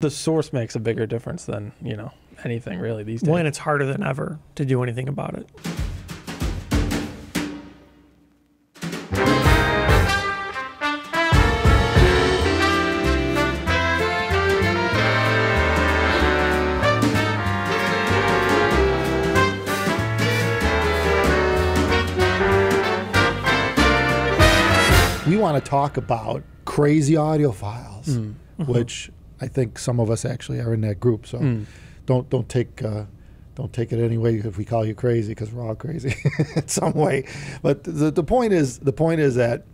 The source makes a bigger difference than, you know, anything really these days. Well, and it's harder than ever to do anything about it. We want to talk about crazy audiophiles, which I think some of us actually are in that group. So don't take it any way if we call you crazy, because we're all crazy in some way. But the point is that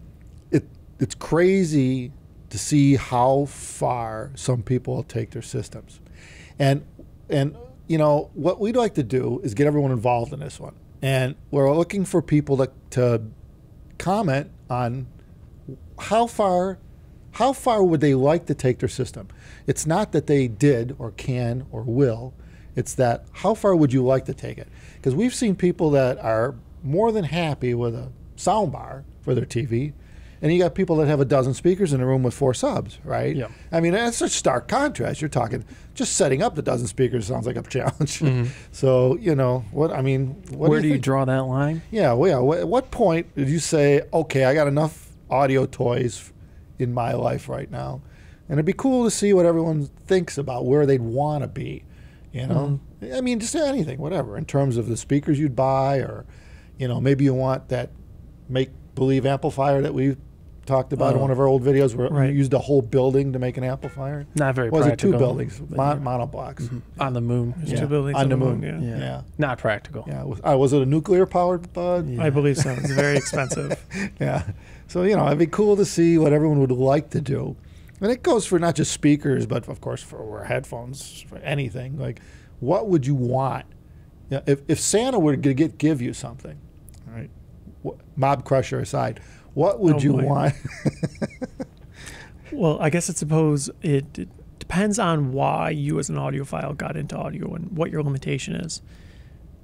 it's crazy to see how far some people will take their systems, and you know what we'd like to do is get everyone involved in this one, and we're looking for people to comment on how far would they like to take their system. It's not that they did or can or will. It's that how far would you like to take it? Because we've seen people that are more than happy with a sound bar for their TV, and you got people that have a dozen speakers in a room with 4 subs, right? Yeah. I mean, that's such stark contrast. You're talking just setting up the dozen speakers sounds like a challenge. So, you know, where do you draw that line? Yeah, well, at what point did you say, okay, I got enough audio toys in my life right now, and it'd be cool to see what everyone thinks about where they'd want to be, you know? I mean, just anything, whatever, in terms of the speakers you'd buy, or, you know, maybe you want that make-believe amplifier that we talked about in one of our old videos where we used a whole building to make an amplifier. Not very Was practical. it 2 buildings, monoblocks? On the moon. There's 2 buildings on the moon. yeah. Not practical. Yeah. Was it a nuclear-powered I believe so. It's very expensive. Yeah. So, you know, it'd be cool to see what everyone would like to do. And it goes for not just speakers, but of course for headphones, for anything. Like, what would you want? You know, if Santa were to give you something, all right, Mob Crusher aside, what would you want? Well, I guess it depends on why you as an audiophile got into audio and what your limitation is.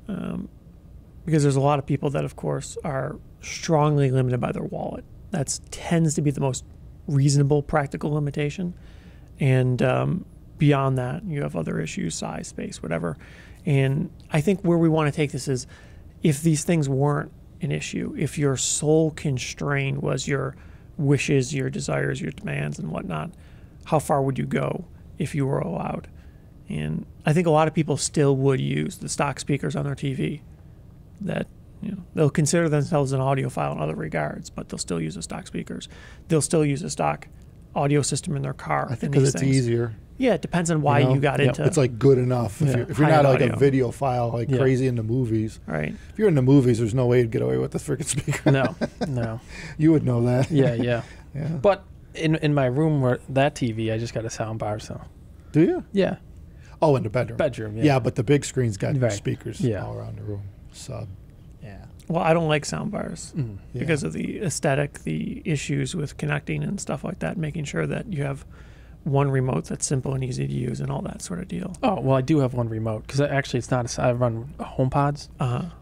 Because there's a lot of people that, of course, are strongly limited by their wallet. That tends to be the most reasonable, practical limitation. And beyond that, you have other issues, size, space, whatever. And I think where we want to take this is, if these things weren't an issue, if your sole constraint was your wishes, your desires, your demands, and whatnot, how far would you go if you were allowed? And I think a lot of people still would use the stock speakers on their TV. That, you know, they'll consider themselves an audiophile in other regards, but they'll still use the stock speakers. They'll still use a stock audio system in their car. I think because it's easier. Yeah, it depends on why you got into. It's like good enough. If you're not like a videophile, like crazy into movies. Right. If you're into movies, there's no way you'd get away with the freaking speaker. No. You would know that. Yeah. But in my room where that TV, I just got a sound bar, so. Do you? Yeah. Oh, in the bedroom. Yeah, but the big screen's got speakers all around the room. Sub. Yeah. Well, I don't like sound bars because of the aesthetic, the issues with connecting and stuff like that, making sure that you have one remote that's simple and easy to use and all that sort of deal. Oh, well, I do have one remote because actually it's not I run HomePods,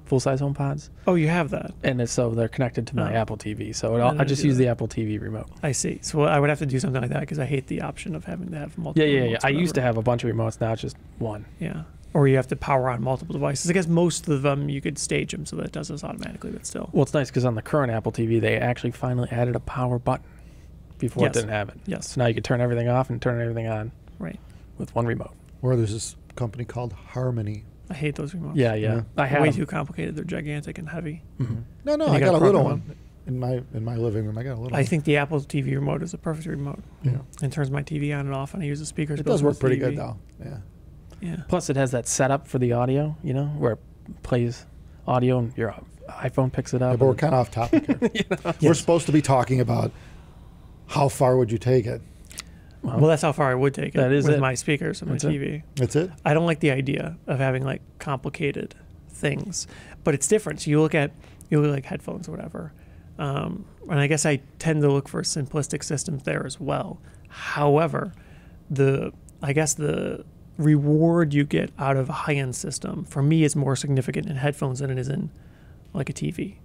full-size HomePods. Oh, you have that? And so they're connected to my Apple TV. So I just use the Apple TV remote. I see. So I would have to do something like that because I hate the option of having to have multiple remotes, I used to have a bunch of remotes. Now it's just one. Yeah. Or you have to power on multiple devices. I guess most of them you could stage them so that it does this automatically, but still. Well, it's nice because on the current Apple TV, they actually finally added a power button. Before it didn't have it. Yes. So now you can turn everything off and turn everything on. Right. With one remote. Or there's this company called Harmony. I hate those remotes. Yeah. I have way too complicated. They're gigantic and heavy. No, I got a little one in my living room. I got a little. I think the Apple TV remote is a perfect remote. Yeah. It turns my TV on and off, and I use the speakers. It does work pretty good though. Yeah. Yeah. Plus, it has that setup for the audio. You know, where it plays audio and your iPhone picks it up. Yeah, but we're kind of off topic here. We're supposed to be talking about. How far would you take it? Well, that's how far I would take it. That is with my speakers and my TV. That's it? I don't like the idea of having like complicated things, but it's different. So you look at like headphones or whatever, and I guess I tend to look for simplistic systems there as well. However, I guess the reward you get out of a high-end system for me is more significant in headphones than it is in like a TV.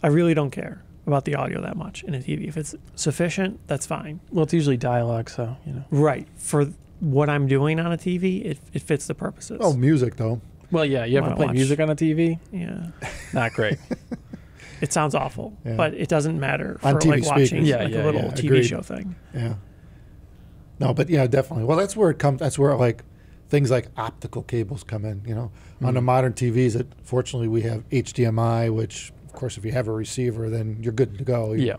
I really don't care about the audio that much in a TV. If it's sufficient, that's fine. Well, it's usually dialogue, so, you know. Right. For what I'm doing on a TV, it fits the purposes. Oh, music though. Well, yeah, you ever Wanna play watch- music on a TV? Yeah. Not great. It sounds awful, Yeah. but it doesn't matter for On TV like watching speakers. Yeah, like yeah, a little yeah. TV Agreed. show thing. Yeah. No, but yeah, definitely. Well, that's where it comes. That's where like things like optical cables come in. You know, on the modern TVs, fortunately we have HDMI, which of course, if you have a receiver, then you're good to go. Yeah.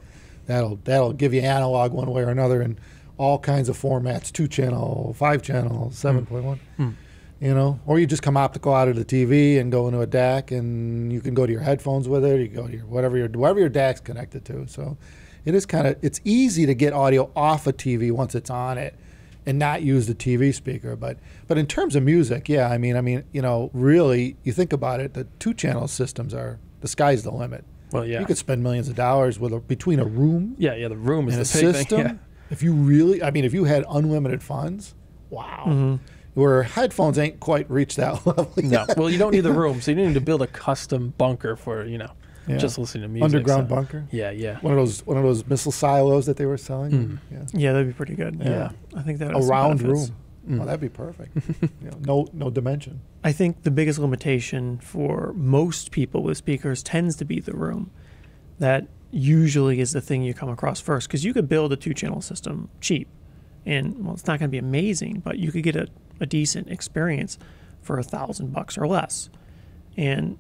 That'll give you analog one way or another in all kinds of formats: 2-channel, 5-channel, 7.1. You know, or you just come optical out of the TV and go into a DAC, and you can go to your headphones with it. You go to your whatever your DAC's connected to. So it is it's easy to get audio off a TV once it's on it, and not use the TV speaker. But in terms of music, yeah, I mean, you know, really, you think about it, the 2-channel systems are the sky's the limit. Well, yeah. You could spend millions of dollars between a room Yeah, the room is and a the big system. thing. Yeah. If you really, I mean, if you had unlimited funds, wow. Where headphones ain't quite reached that level No, yet. well, you don't need the room, so you need to build a custom bunker for Yeah. just listening to music. Underground so. bunker. Yeah. One of those missile silos that they were selling. Yeah. Yeah, that'd be pretty good. Yeah. I think that A has some round benefits. room. Oh, that'd be perfect. No dimension. I think the biggest limitation for most people with speakers tends to be the room. That usually is the thing you come across first, because you could build a 2-channel system cheap, and well, it's not going to be amazing, but you could get a decent experience for $1,000 or less, and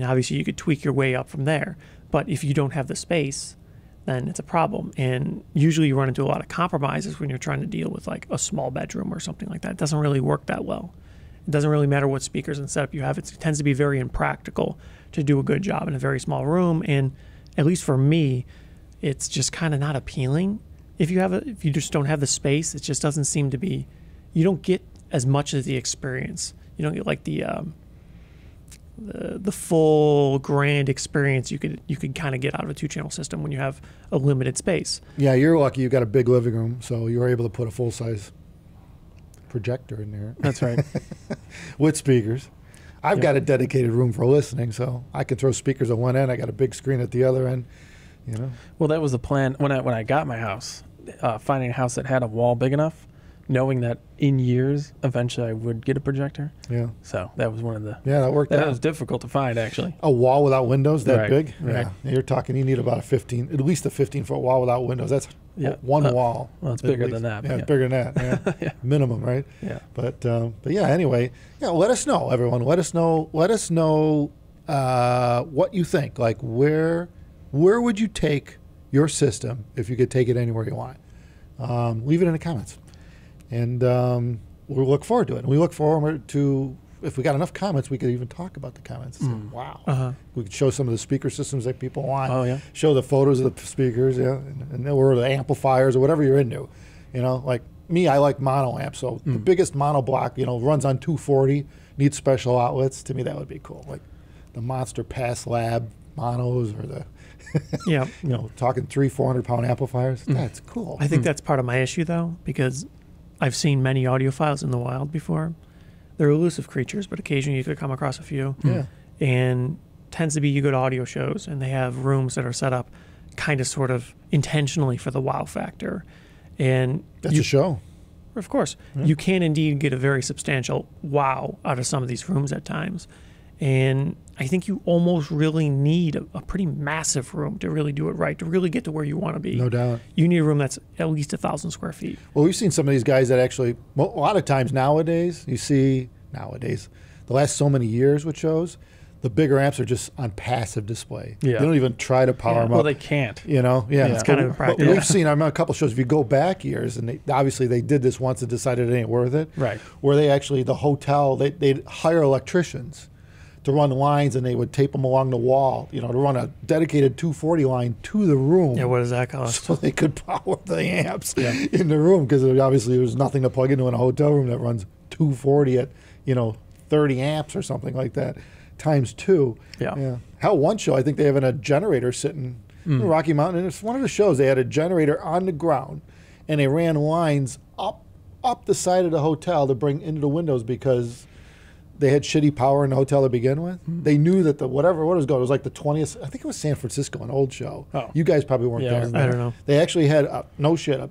obviously you could tweak your way up from there. But if you don't have the space, then it's a problem, and usually you run into a lot of compromises when you're trying to deal with like a small bedroom or something like that. It doesn't really work that well. It doesn't really matter what speakers and setup you have. It tends to be very impractical to do a good job in a very small room, and at least for me, it's just kind of not appealing. If you just don't have the space, it just doesn't seem to be. You don't get as much of the experience. You don't get like the full grand experience you could kind of get out of a 2-channel system when you have a limited space. Yeah, you're lucky you got a big living room, so you were able to put a full-size projector in there. That's right. With speakers. I've got a dedicated room for listening, so I can throw speakers at one end. I got a big screen at the other end. You know. Well, that was the plan when I got my house. Finding a house that had a wall big enough, knowing that in years eventually I would get a projector. Yeah. So that was one of the. Yeah, that worked That out. was difficult to find actually. A wall without windows that Right, big? right. Yeah. You're talking. You need about at least a 15-foot wall without windows. That's Yeah. one wall. Well, it's at bigger least. than that. Yeah, but it's bigger than that. Yeah. Yeah. Minimum, right? Yeah. But yeah. Anyway, yeah. Let us know, everyone. Let us know. What you think. Like where would you take your system if you could take it anywhere you want? Leave it in the comments, and we'll look forward to it. And we look forward to, if we got enough comments, we could even talk about the comments. Say, wow, we could show some of the speaker systems that people want. Oh, yeah. Show the photos of the speakers, yeah, and or the amplifiers or whatever you're into. You know, like me, I like mono amps. So the biggest mono block, runs on 240, needs special outlets. To me, that would be cool. Like the Monster Pass Lab monos or the Yeah. talking 300-400 pound amplifiers. That's cool. I think that's part of my issue, though, because I've seen many audiophiles in the wild before. They're elusive creatures, but occasionally you could come across a few. Yeah. And tends to be you go to audio shows, and they have rooms that are set up kind of sort of intentionally for the wow factor. And That's a show. of course, you can indeed get a very substantial wow out of some of these rooms at times. And I think you almost really need a pretty massive room to really do it right, to really get to where you want to be. No doubt. You need a room that's at least 1,000 square feet. Well, we've seen some of these guys that actually, well, a lot of times nowadays, the last so many years with shows, the bigger amps are just on passive display. Yeah. They don't even try to power Yeah. them Well, up. they can't. Yeah. It's kind of But impractical. we've seen, I remember a couple shows, if you go back years, and obviously they did this once and decided it ain't worth it. Right. Where they actually, the hotel, they'd hire electricians to run lines, and they would tape them along the wall, to run a dedicated 240 line to the room. Yeah, what does that cost? So they could power the amps in the room, because obviously there was nothing to plug into in a hotel room that runs 240 at 30 amps or something like that times 2. Yeah. Hell, one show I think they have a generator sitting in Rocky Mountain, and it's one of the shows they had a generator on the ground, and they ran lines up the side of the hotel to bring into the windows, because they had shitty power in the hotel to begin with. They knew that what it was going. It was like the 20th. I think it was San Francisco, an old show. Oh. You guys probably weren't Yeah, there. I was I don't know. They actually had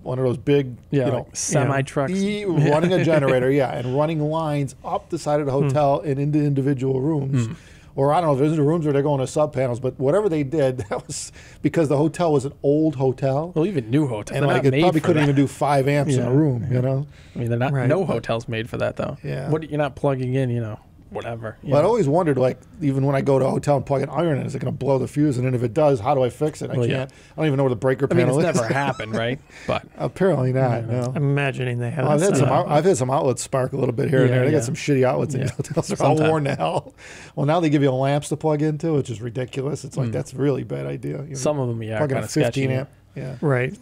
one of those big, like semi trucks. running a generator, and running lines up the side of the hotel and into individual rooms. Or I don't know if there's the rooms or they're going to sub panels, but whatever they did, that was because the hotel was an old hotel. Well, even new hotels. And like it probably couldn't even do 5 amps in a room, you know? I mean, they're not, no hotel's made for that, though. Yeah. You're not plugging in, whatever. But I always wondered, like, even when I go to a hotel and plug an iron in, is it going to blow the fuse? And then if it does, how do I fix it? I can't. I don't even know where the breaker panel is. It's never happened, right? But apparently not. No. I'm imagining they have. I've had some outlets spark a little bit here and there. They got some shitty outlets in hotels. They're all worn to hell. Well, now they give you lamps to plug into, which is ridiculous. It's like that's a really bad idea. Some of them, plug in a 15 amp. Yeah. Right.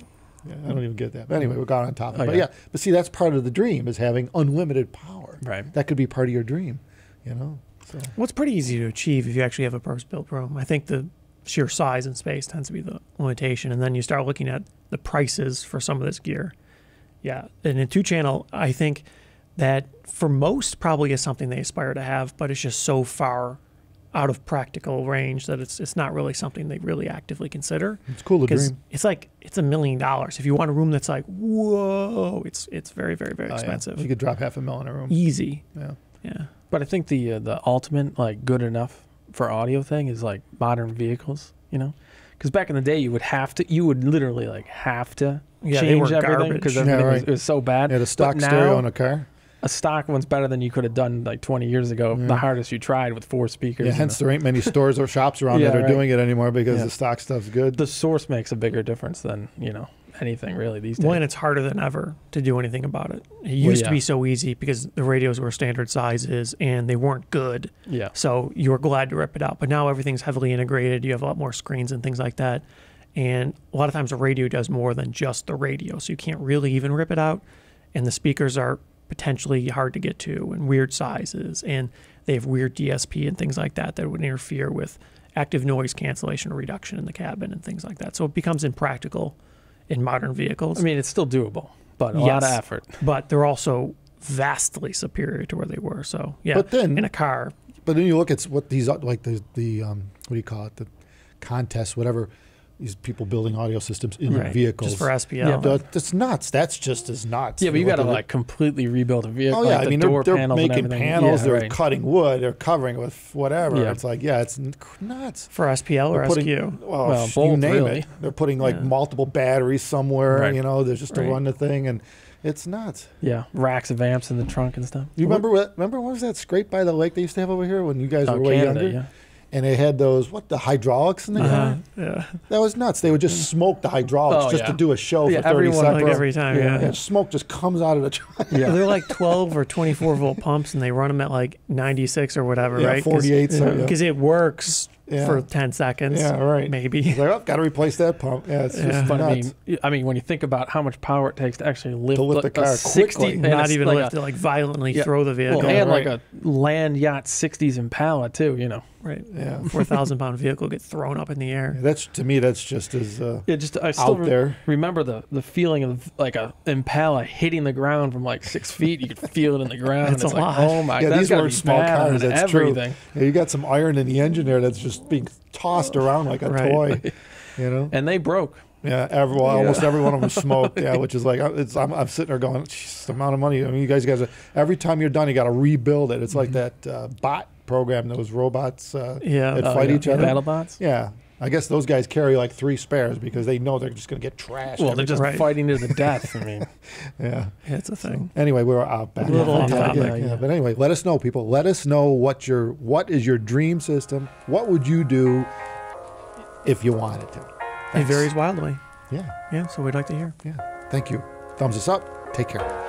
Yeah, I don't even get that. But anyway, we're gone on topic. But see, that's part of the dream is having unlimited power. Right. That could be part of your dream, So. Well, it's pretty easy to achieve if you actually have a purpose-built room. I think the sheer size and space tends to be the limitation, and then you start looking at the prices for some of this gear. Yeah, and a 2-channel, I think that for most probably is something they aspire to have, but it's just so far out of practical range that it's not really something they really actively consider. It's cool to dream. It's like it's $1 million. If you want a room that's like whoa, it's very very very expensive. Yeah. You could drop $500,000 in a room. Easy. Yeah. But I think the ultimate like good enough for audio thing is like modern vehicles, because back in the day you would literally like have to change everything because everything was so bad. Yeah, the stock stereo in a car. A stock one's better than you could have done like 20 years ago. The hardest you tried with 4 speakers. Yeah, hence there ain't many stores or shops around that are doing it anymore because the stock stuff's good. The source makes a bigger difference than, anything really these days. Well, and it's harder than ever to do anything about it. It used to be so easy because the radios were standard sizes and they weren't good. Yeah. So you were glad to rip it out. But now everything's heavily integrated. You have a lot more screens and things like that. And a lot of times a radio does more than just the radio. So you can't really even rip it out. And the speakers are potentially hard to get to and weird sizes. And they have weird DSP and things like that would interfere with active noise cancellation or reduction in the cabin and things like that. So it becomes impractical in modern vehicles. I mean, it's still doable, but a lot of effort. But they're also vastly superior to where they were. So but then, in a car. But then you look at what these like the what do you call it, the contests, whatever. These people building audio systems in their vehicles. Just for SPL. Yeah, that's nuts. That's just as nuts. Yeah, but you got to like completely rebuild a vehicle. Oh, yeah. Like I mean, they're making panels. They're cutting wood. They're covering it with whatever. Yeah. It's like, it's nuts. For SPL or SQ? Well, both, you name it. They're putting like multiple batteries somewhere, there's just to run the thing. And it's nuts. Yeah, racks of amps in the trunk and stuff. You remember what was that scrape by the lake they used to have over here when you guys were way younger? Yeah. And they had those, the hydraulics in the car? Yeah. That was nuts. They would just smoke the hydraulics to do a show for 30 seconds. Like every time, And smoke just comes out of the truck. Yeah. They're like 12 or 24 volt pumps, and they run them at like 96 or whatever, right? 48. Because it works for 10 seconds. Yeah, right. Maybe. It's like, got to replace that pump. Yeah, it's just nuts. I mean, when you think about how much power it takes to actually lift the car 60, not even lift it, like violently throw the vehicle. Well, and like a land yacht 60s Impala too, Right. Yeah. 4,000-pound vehicle get thrown up in the air. Yeah, to me, that's just as I still out there. Remember the feeling of like a Impala hitting the ground from like 6 feet. You could feel it in the ground. That's it's a like, lot. oh my god, these weren't small cars. That's everything. True. Yeah, you got some iron in the engine there that's just being tossed around like a toy. And they broke. Yeah, almost every one of them smoked. Yeah, which is like I'm sitting there going, the amount of money. I mean, you guys every time you're done, you got to rebuild it. It's like that bot program, those robots that fight each other. BattleBots. Yeah, I guess those guys carry like 3 spares because they know they're just going to get trashed. Well, they're just fighting to the death. I mean, it's a thing. So, anyway, we're out back. A little off topic. But anyway, let us know, people. Let us know what is your dream system. What would you do if you wanted to? It varies wildly. Yeah. Yeah, so we'd like to hear. Yeah. Thank you. Thumbs us up. Take care.